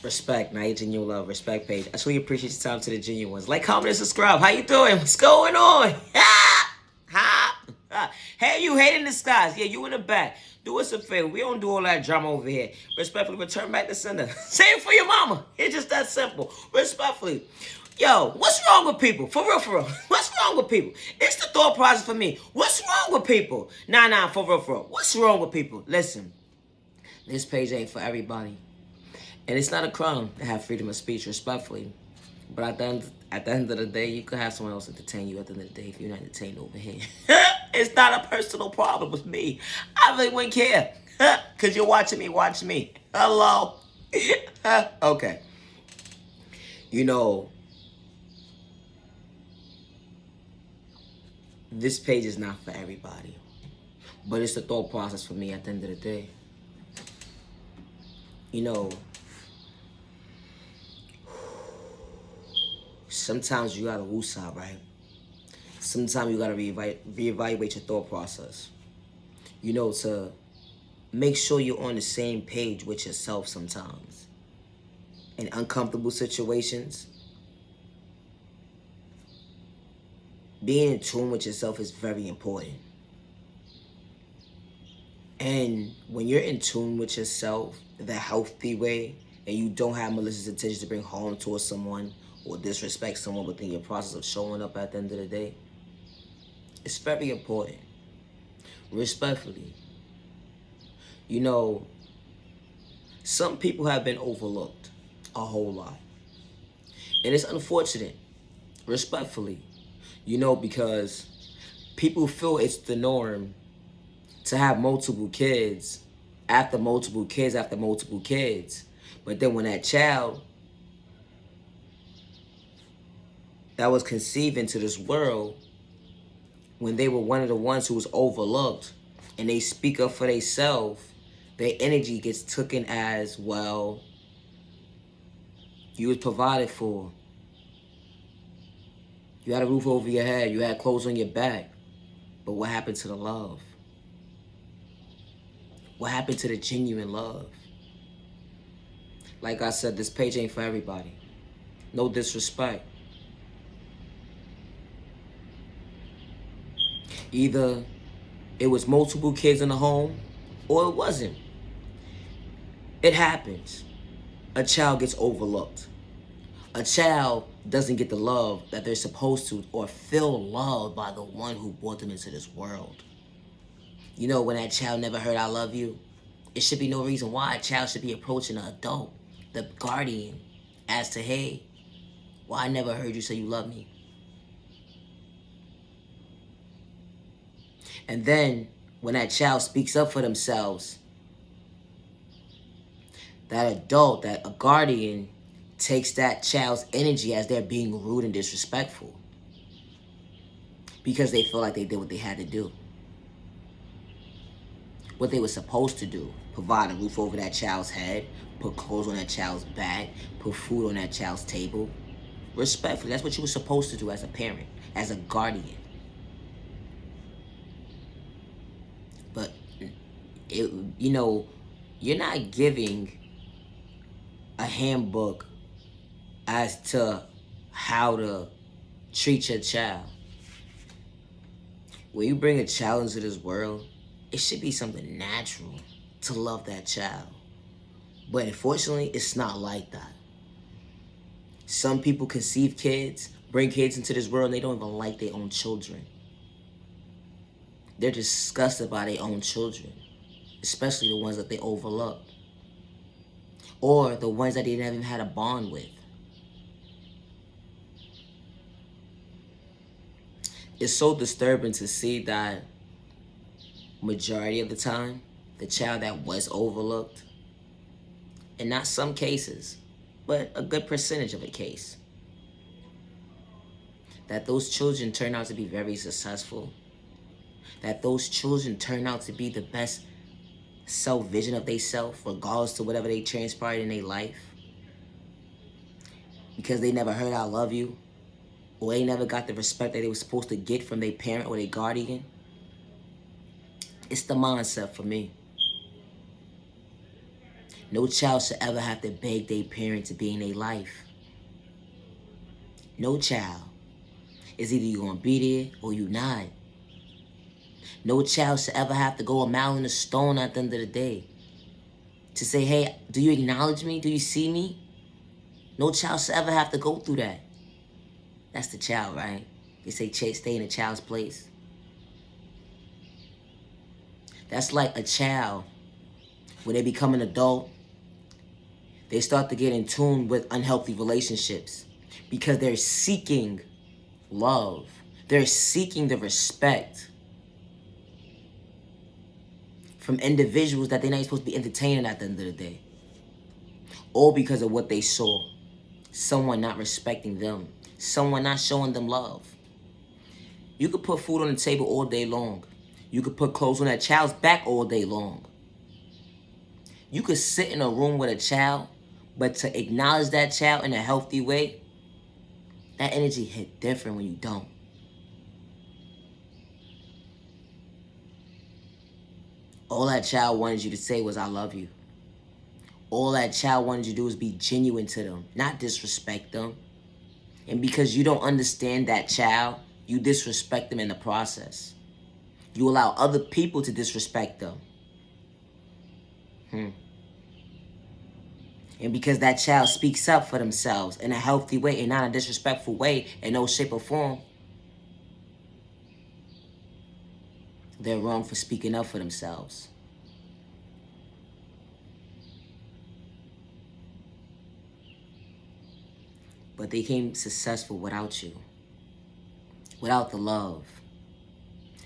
Respect, not your genuine love. Respect page. I truly appreciate your time to the genuine ones. Like, comment, and subscribe. How you doing? What's going on? Ha! Ha! Hey, you hating the skies. Yeah, you in the back. Do us a favor. We don't do all that drama over here. Respectfully, return back to sender. Same for your mama. It's just that simple. Respectfully. Yo, what's wrong with people? For real, for real. What's wrong with people? It's the thought process for me. What's wrong with people? Nah, for real, for real. What's wrong with people? Listen, this page ain't for everybody. And it's not a crime to have freedom of speech, respectfully. But at the end of the day, you could have someone else entertain you at the end of the day if you're not entertained over here. It's not a personal problem with me. I really wouldn't care. Because you're watching me watch me. Hello. Okay. You know, this page is not for everybody. But it's the thought process for me at the end of the day. You know, sometimes you gotta woosah, right? Sometimes you gotta reevaluate your thought process. You know, to make sure you're on the same page with yourself sometimes. In uncomfortable situations, being in tune with yourself is very important. And when you're in tune with yourself the healthy way, and you don't have malicious intentions to bring harm towards someone or disrespect someone within your process of showing up at the end of the day, it's very important. Respectfully. You know, some people have been overlooked a whole lot. And it's unfortunate, respectfully. You know, because people feel it's the norm to have multiple kids after multiple kids after multiple kids. But then when that child that was conceived into this world, when they were one of the ones who was overlooked and they speak up for themselves, their energy gets taken as, well, you was provided for. You had a roof over your head. You had clothes on your back. But what happened to the love? What happened to the genuine love? Like I said, this page ain't for everybody. No disrespect. Either it was multiple kids in the home or it wasn't. It happens. A child gets overlooked. A child doesn't get the love that they're supposed to or feel loved by the one who brought them into this world. You know, when that child never heard I love you, it should be no reason why a child should be approaching an adult, the guardian, as to, hey, well, I never heard you say you love me. And then when that child speaks up for themselves, that adult, that a guardian, takes that child's energy as they're being rude and disrespectful because they feel like they did what they had to do. What they were supposed to do. Provide a roof over that child's head, put clothes on that child's back, put food on that child's table. Respectfully, that's what you were supposed to do as a parent, as a guardian. But, you know, you're not giving a handbook as to how to treat your child. When you bring a child into this world, it should be something natural to love that child. But unfortunately, it's not like that. Some people conceive kids, bring kids into this world, and they don't even like their own children. They're disgusted by their own children, especially the ones that they overlook, or the ones that they never even had a bond with. It's so disturbing to see that majority of the time, the child that was overlooked, and not some cases, but a good percentage of a case, that those children turn out to be very successful, that those children turn out to be the best self-vision of themselves, regardless to whatever they transpired in their life, because they never heard I love you, or they never got the respect that they were supposed to get from their parent or their guardian. It's the mindset for me. No child should ever have to beg their parent to be in their life. No child. It's either you gonna be there or you not. No child should ever have to go a mile in a stone at the end of the day to say, hey, do you acknowledge me? Do you see me? No child should ever have to go through that. That's the child, right? They say stay in a child's place. That's like a child. When they become an adult, they start to get in tune with unhealthy relationships because they're seeking love. They're seeking the respect from individuals that they're not supposed to be entertaining at the end of the day. All because of what they saw. Someone not respecting them. Someone not showing them love. You could put food on the table all day long. You could put clothes on that child's back all day long. You could sit in a room with a child, but to acknowledge that child in a healthy way, that energy hit different when you don't. All that child wanted you to say was, I love you. All that child wanted you to do was be genuine to them, not disrespect them. And because you don't understand that child, you disrespect them in the process. You allow other people to disrespect them. And because that child speaks up for themselves in a healthy way and not a disrespectful way in no shape or form, they're wrong for speaking up for themselves. But they became successful without you. Without the love.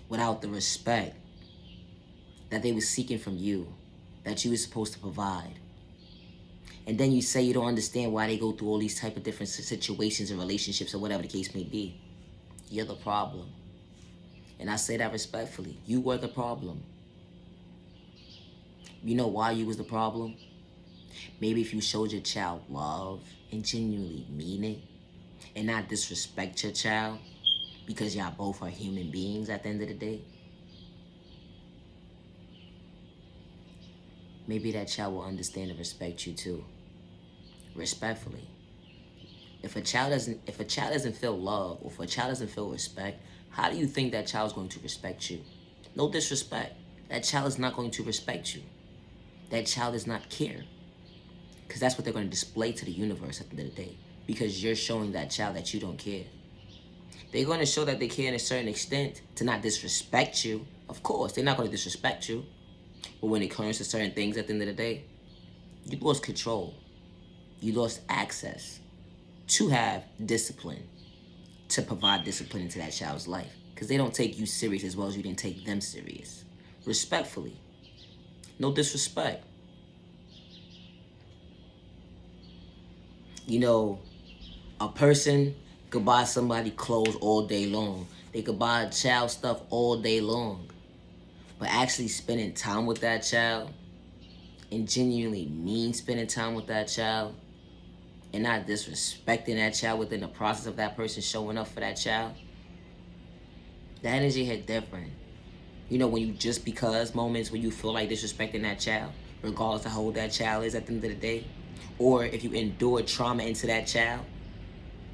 Without the respect that they were seeking from you, that you were supposed to provide. And then you say you don't understand why they go through all these type of different situations and relationships or whatever the case may be. You're the problem. And I say that respectfully. You were the problem. You know why you was the problem? Maybe if you showed your child love and genuinely mean it and not disrespect your child because y'all both are human beings at the end of the day, maybe that child will understand and respect you too. Respectfully. If a child doesn't feel love, or if a child doesn't feel respect, how do you think that child's going to respect you? No disrespect. That child is not going to respect you. That child does not care. Because that's what they're going to display to the universe at the end of the day. Because you're showing that child that you don't care. They're going to show that they care in a certain extent to not disrespect you. Of course, they're not going to disrespect you. But when it comes to certain things at the end of the day, you lost control. You lost access to have discipline, to provide discipline into that child's life. Because they don't take you serious as well as you didn't take them serious. Respectfully. No disrespect. You know, a person could buy somebody clothes all day long. They could buy a child stuff all day long. But actually spending time with that child and genuinely mean spending time with that child and not disrespecting that child within the process of that person showing up for that child, the energy hit different. You know, when you just because moments when you feel like disrespecting that child, regardless of how old that child is at the end of the day, or if you endure trauma into that child,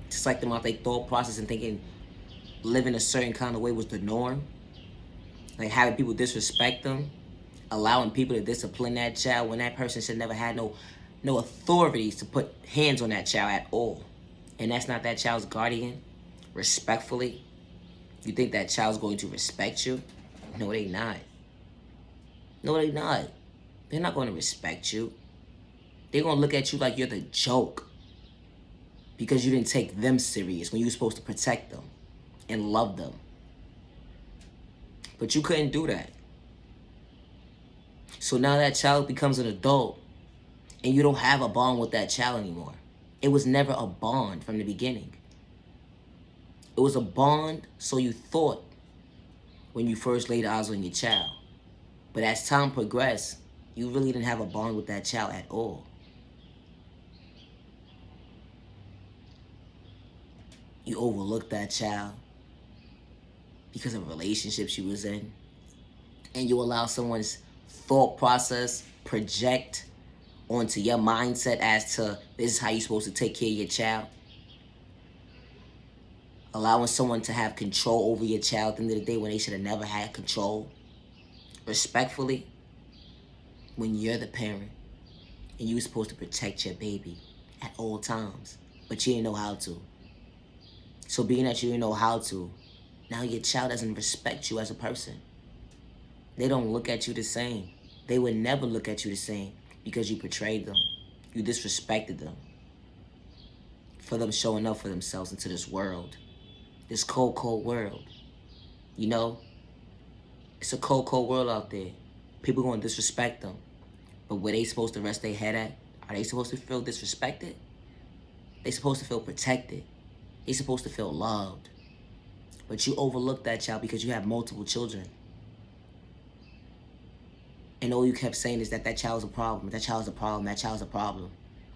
just like them out their thought process and thinking living a certain kind of way was the norm, like having people disrespect them, allowing people to discipline that child when that person should never had no authorities to put hands on that child at all. And that's not that child's guardian, respectfully. You think that child's going to respect you? No, they not. No, they not. They're not going to respect you. They're going to look at you like you're the joke because you didn't take them serious when you were supposed to protect them and love them. But you couldn't do that. So now that child becomes an adult and you don't have a bond with that child anymore. It was never a bond from the beginning. It was a bond, so you thought, when you first laid eyes on your child. But as time progressed, you really didn't have a bond with that child at all. You overlooked that child because of relationships you was in. And you allow someone's thought process project onto your mindset as to this is how you're supposed to take care of your child. Allowing someone to have control over your child at the end of the day when they should have never had control. Respectfully, when you're the parent and you're supposed to protect your baby at all times, but you didn't know how to. So being that you didn't know how to, now your child doesn't respect you as a person. They don't look at you the same. They would never look at you the same because you betrayed them. You disrespected them for them showing up for themselves into this world. This cold, cold world. You know? It's a cold, cold world out there. People gonna disrespect them. But where they supposed to rest their head at? Are they supposed to feel disrespected? They supposed to feel protected. They supposed to feel loved. But you overlooked that child because you have multiple children. And all you kept saying is that that child's a problem. That child's a problem. That child's a problem.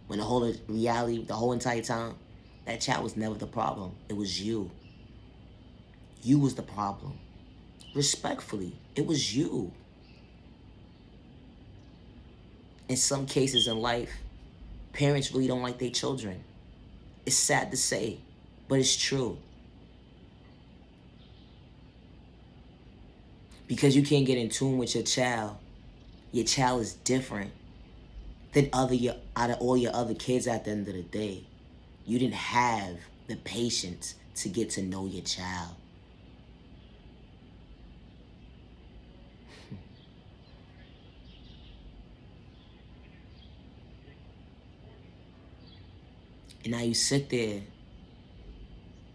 When the whole reality, the whole entire time, that child was never the problem. It was you. You was the problem. Respectfully, it was you. In some cases in life, parents really don't like their children. It's sad to say, but it's true. Because you can't get in tune with your child is different than out of all your other kids at the end of the day. You didn't have the patience to get to know your child. And now you sit there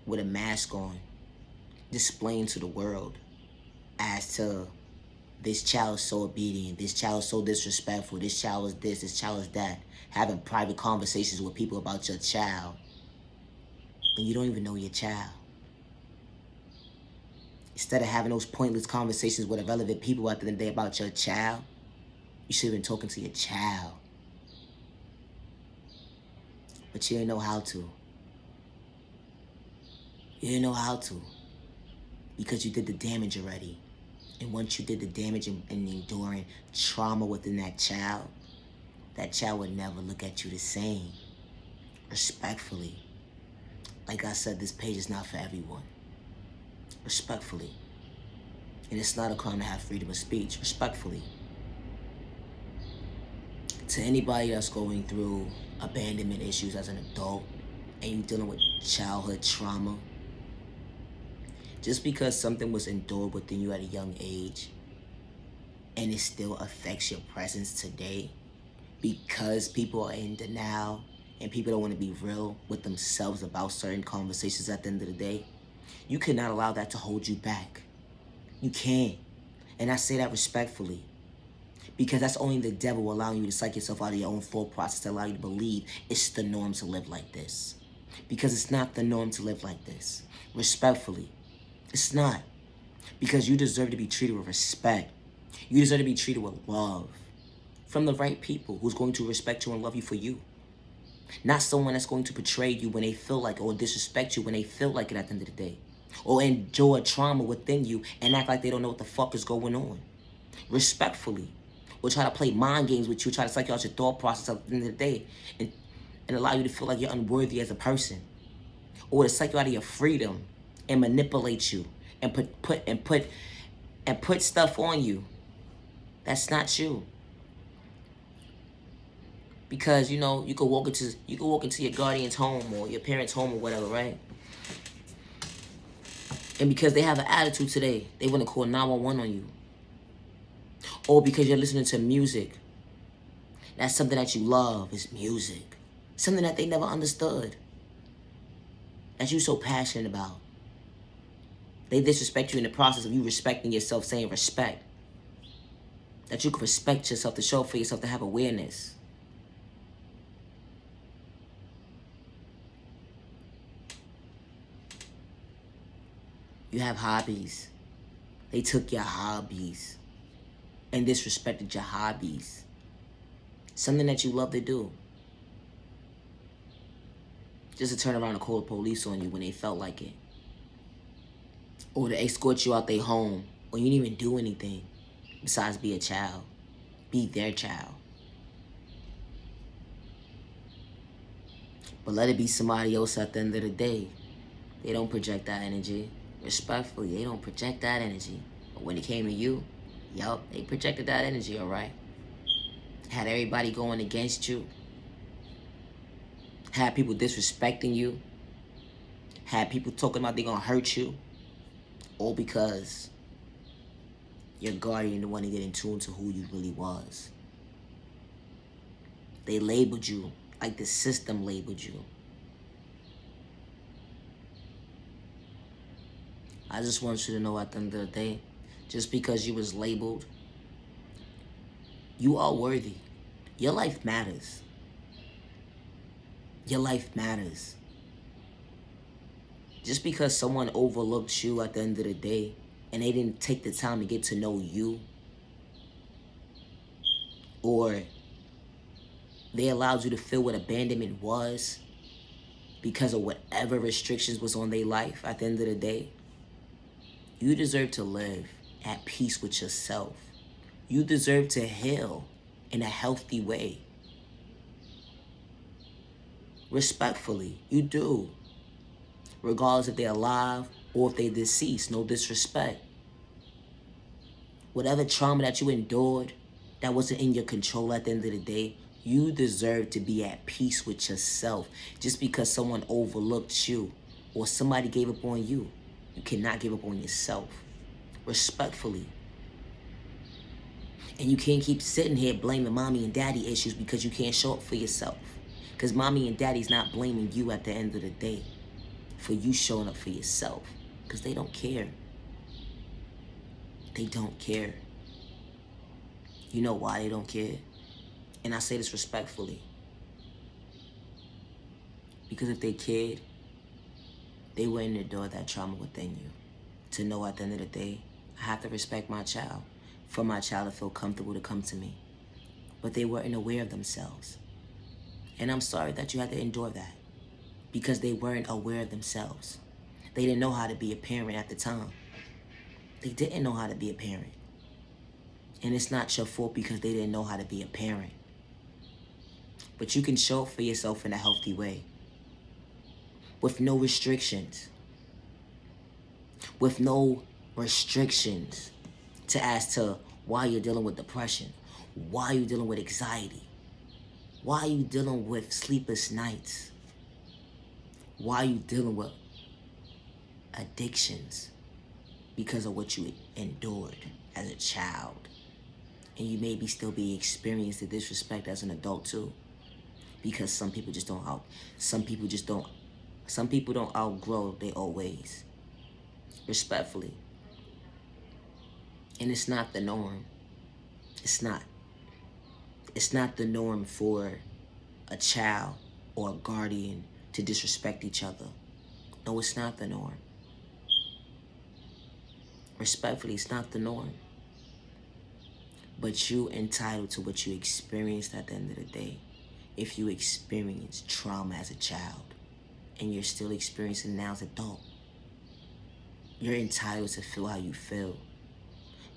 with a mask on, displaying to the world as to this child is so obedient, this child is so disrespectful, this child is this child is that, having private conversations with people about your child, and you don't even know your child. Instead of having those pointless conversations with irrelevant people at the end of the day about your child, you should have been talking to your child. But you didn't know how to. You didn't know how to. Because you did the damage already. And once you did the damage and enduring trauma within that child would never look at you the same. Respectfully. Like I said, this page is not for everyone. Respectfully. And it's not a crime to have freedom of speech. Respectfully. To anybody that's going through abandonment issues as an adult and you dealing with childhood trauma, just because something was endured within you at a young age and it still affects your presence today because people are in denial and people don't want to be real with themselves about certain conversations at the end of the day, you cannot allow that to hold you back. You can't. And I say that respectfully. Because that's only the devil allowing you to psych yourself out of your own thought process to allow you to believe it's the norm to live like this. Because it's not the norm to live like this. Respectfully. It's not. Because you deserve to be treated with respect. You deserve to be treated with love. From the right people who's going to respect you and love you for you. Not someone that's going to betray you when they feel like it or disrespect you when they feel like it at the end of the day. Or endure trauma within you and act like they don't know what the fuck is going on. Respectfully. Or try to play mind games with you, try to psych you out your thought process at the end of the day and allow you to feel like you're unworthy as a person. Or to psych you out of your freedom and manipulate you and put stuff on you. That's not you. Because you know, you could walk into your guardian's home or your parents' home or whatever, right? And because they have an attitude today, they want to call 911 on you. Or because you're listening to music. That's something that you love, is music. Something that they never understood. That you're so passionate about. They disrespect you in the process of you respecting yourself, saying respect. That you can respect yourself, to show for yourself, to have awareness. You have hobbies. They took your hobbies and disrespected your hobbies. Something that you love to do. Just to turn around and call the police on you when they felt like it. Or to escort you out their home. Or you didn't even do anything besides be a child. Be their child. But let it be somebody else at the end of the day. They don't project that energy. Respectfully, they don't project that energy. But when it came to you, yup, they projected that energy, alright? Had everybody going against you. Had people disrespecting you. Had people talking about they gonna hurt you. All because your guardian didn't want to get in tune to who you really was. They labeled you like the system labeled you. I just want you to know at the end of the day, just because you was labeled, you are worthy. Your life matters. Your life matters. Just because someone overlooked you at the end of the day and they didn't take the time to get to know you, or they allowed you to feel what abandonment was because of whatever restrictions was on their life at the end of the day, you deserve to live at peace with yourself. You deserve to heal in a healthy way. Respectfully, you do. Regardless if they're alive or if they're deceased, no disrespect. Whatever trauma that you endured that wasn't in your control at the end of the day, you deserve to be at peace with yourself. Just because someone overlooked you or somebody gave up on you, you cannot give up on yourself. Respectfully. And you can't keep sitting here blaming mommy and daddy issues because you can't show up for yourself. Because mommy and daddy's not blaming you at the end of the day for you showing up for yourself. Because they don't care. They don't care. You know why they don't care? And I say this respectfully. Because if they cared, they wouldn't endure that trauma within you. To know at the end of the day, I have to respect my child. For my child to feel comfortable to come to me. But they weren't aware of themselves. And I'm sorry that you had to endure that. Because they weren't aware of themselves. They didn't know how to be a parent at the time. They didn't know how to be a parent. And it's not your fault because they didn't know how to be a parent. But you can show up for yourself in a healthy way. With no restrictions. With no restrictions to as to why you're dealing with depression. Why you're dealing with anxiety. Why are you dealing with sleepless nights? Why are you dealing with addictions? Because of what you endured as a child. And you maybe still be experiencing the disrespect as an adult too. Because some people don't outgrow their old ways. Respectfully. And it's not the norm. It's not. It's not the norm for a child or a guardian to disrespect each other. No, it's not the norm. Respectfully, it's not the norm. But you entitled to what you experienced at the end of the day. If you experienced trauma as a child and you're still experiencing it now as an adult, you're entitled to feel how you feel.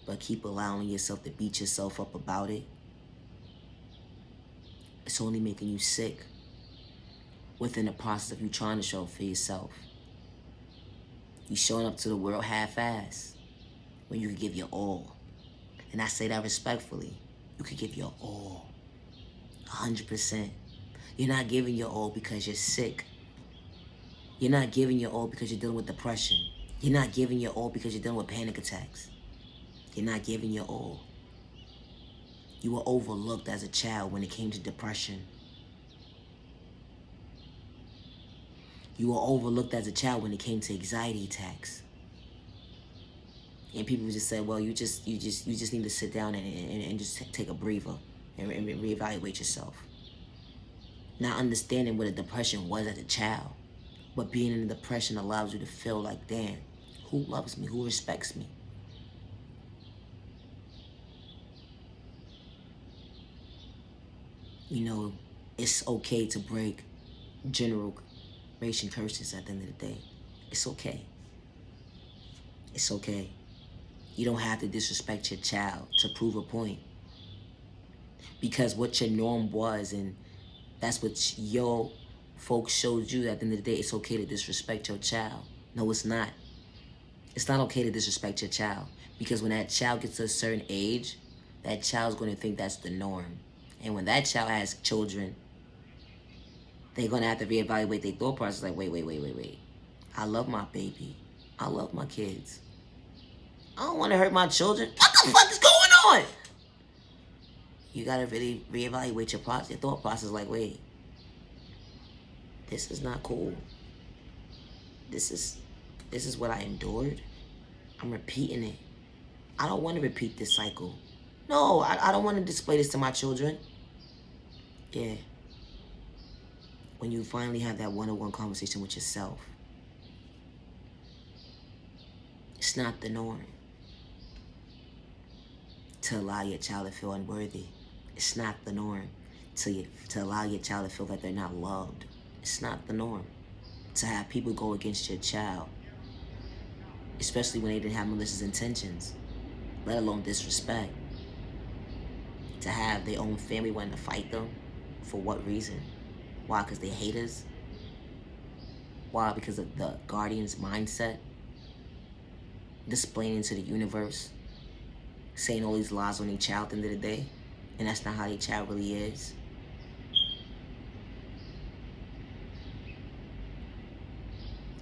But keep allowing yourself to beat yourself up about it. It's only making you sick within the process of you trying to show up for yourself. You showing up to the world half-assed when you could give your all. And I say that respectfully. You could give your all. 100%. You're not giving your all because you're sick. You're not giving your all because you're dealing with depression. You're not giving your all because you're dealing with panic attacks. You're not giving your all. You were overlooked as a child when it came to depression. You were overlooked as a child when it came to anxiety attacks. And people just say, well, you just need to sit down and just take a breather and reevaluate yourself. Not understanding what a depression was as a child. But being in a depression allows you to feel like, damn, who loves me? Who respects me? You know, it's okay to break generation curses at the end of the day. It's okay. It's okay. You don't have to disrespect your child to prove a point. Because what your norm was, and that's what your folks showed you that at the end of the day, it's okay to disrespect your child. No, it's not. It's not okay to disrespect your child. Because when that child gets to a certain age, that child's going to think that's the norm. And when that child has children, they're going to have to reevaluate their thought process. Like, wait. I love my baby. I love my kids. I don't want to hurt my children. What the fuck is going on? You got to really reevaluate your thought process. Like, wait, this is not cool. This is what I endured. I'm repeating it. I don't want to repeat this cycle. No, I don't want to display this to my children. Yeah. When you finally have that one-on-one conversation with yourself, it's not the norm to allow your child to feel unworthy. It's not the norm to allow your child to feel that they're not loved. It's not the norm to have people go against your child, especially when they didn't have malicious intentions, let alone disrespect. To have their own family wanting to fight them. For what reason? Why? Because they hate us? Why? Because of the guardian's mindset? Displaying to the universe, saying all these lies on their child at the end of the day, and that's not how their child really is.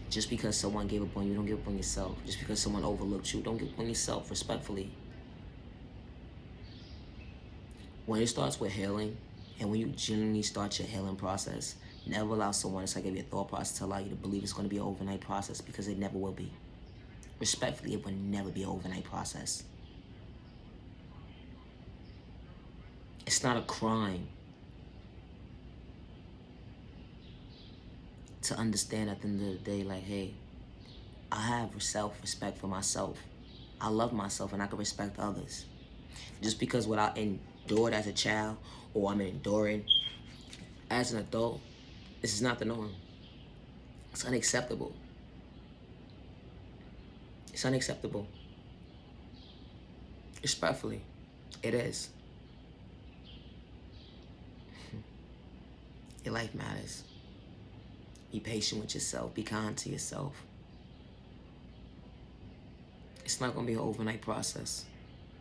Just because someone gave up on you, don't give up on yourself. Just because someone overlooked you, don't give up on yourself, respectfully. When it starts with healing, and when you genuinely start your healing process, never allow someone to give you a thought process to allow you to believe it's going to be an overnight process, because it never will be. Respectfully, it will never be an overnight process. It's not a crime to understand at the end of the day, like, hey, I have self-respect for myself. I love myself and I can respect others. Just because what I endured as a child or I'm enduring as an adult, this is not the norm. It's unacceptable. It's unacceptable. Respectfully, it is. Your life matters. Be patient with yourself. Be kind to yourself. It's not going to be an overnight process.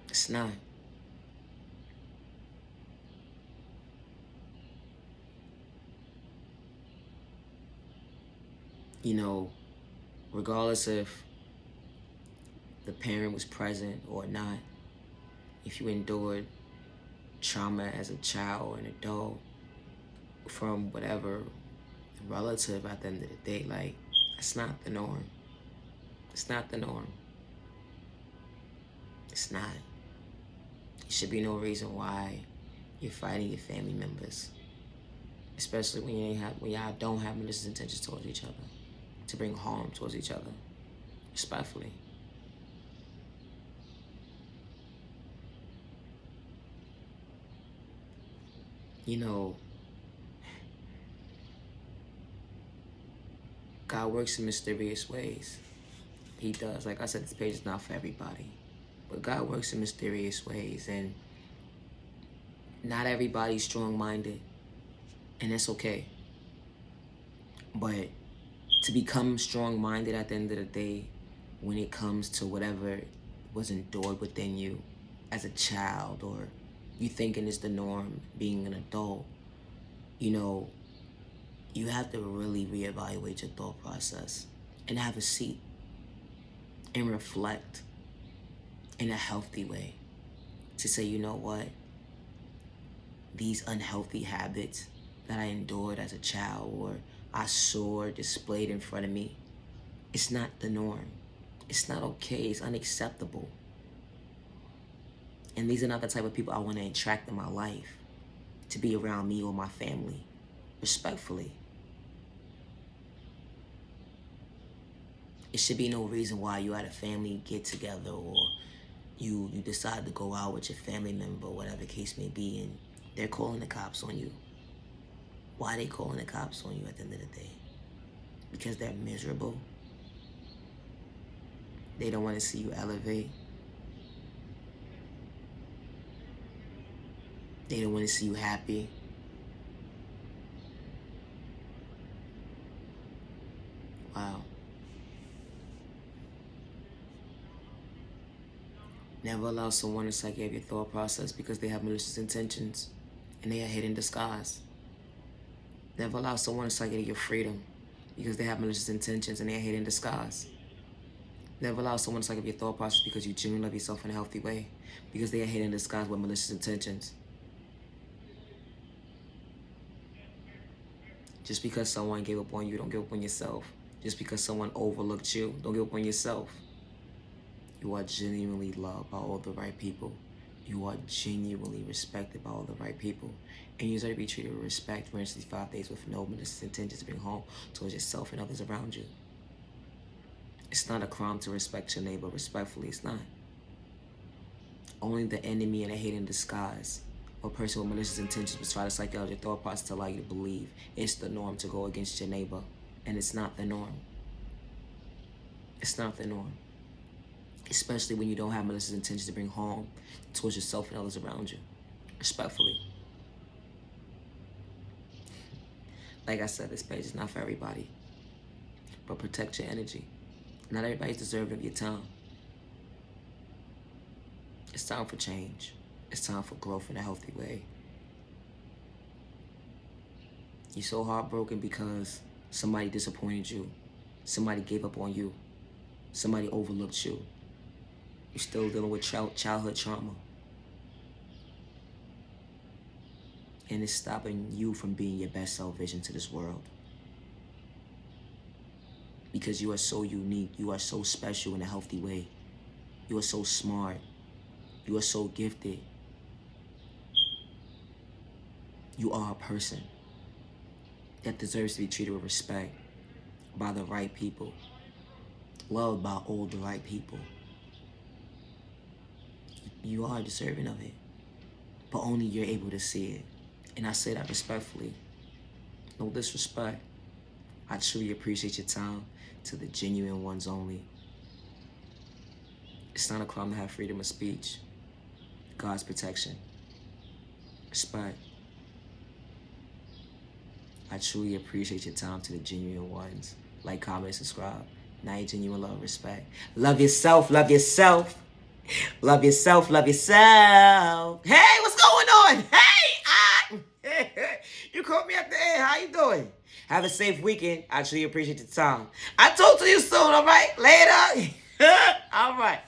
It's not. You know, regardless if the parent was present or not, if you endured trauma as a child or an adult from whatever relative at the end of the day, like, it's not the norm. It's not the norm. It's not. There should be no reason why you're fighting your family members, especially when y'all don't have malicious intentions towards each other, to bring harm towards each other, respectfully. You know, God works in mysterious ways. He does. Like I said, this page is not for everybody. But God works in mysterious ways. And not everybody's strong-minded. And that's okay. But to become strong-minded at the end of the day, when it comes to whatever was endured within you as a child, or you thinking it's the norm being an adult, you know, you have to really reevaluate your thought process and have a seat and reflect in a healthy way to say, you know what, these unhealthy habits that I endured as a child or I saw displayed in front of me, it's not the norm. It's not okay. It's unacceptable. And these are not the type of people I want to attract in my life, to be around me or my family, respectfully. It should be no reason why you at a family get together or you decide to go out with your family member, whatever the case may be, and they're calling the cops on you. Why are they calling the cops on you at the end of the day? Because they're miserable. They don't want to see you elevate. They don't want to see you happy. Wow. Never allow someone to psyche your thought process because they have malicious intentions and they are hidden disguise. Never allow someone to psyche your freedom because they have malicious intentions and they are hidden disguise. Never allow someone to psyche your thought process because you genuinely love yourself in a healthy way because they are hidden disguise with malicious intentions. Just because someone gave up on you, don't give up on yourself. Just because someone overlooked you, don't give up on yourself. You are genuinely loved by all the right people. You are genuinely respected by all the right people. And you deserve to be treated with respect for instance 5 days with no malicious intentions to bring home towards yourself and others around you. It's not a crime to respect your neighbor. Respectfully, it's not. Only the enemy and a hate in disguise or person with malicious intentions will try to psych out your thought process to allow you to believe it's the norm to go against your neighbor. And it's not the norm. It's not the norm. Especially when you don't have malicious intentions to bring harm towards yourself and others around you. Respectfully. Like I said, this page is not for everybody. But protect your energy. Not everybody's deserving of your time. It's time for change. It's time for growth in a healthy way. You're so heartbroken because somebody disappointed you. Somebody gave up on you. Somebody overlooked you. You're still dealing with childhood trauma. And it's stopping you from being your best self vision to this world. Because you are so unique. You are so special in a healthy way. You are so smart. You are so gifted. You are a person that deserves to be treated with respect by the right people. Loved by all the right people. You are deserving of it. But only you're able to see it. And I say that respectfully. No disrespect. I truly appreciate your time to the genuine ones only. It's not a crime to have freedom of speech. God's protection. Respect. I truly appreciate your time to the genuine ones. Like, comment, subscribe. Now your genuine love, respect. Love yourself, love yourself. Love yourself, love yourself. Hey, what's going on? Hey, you caught me at the end. How you doing? Have a safe weekend. I truly appreciate your time. I talk to you soon, all right? Later. All right.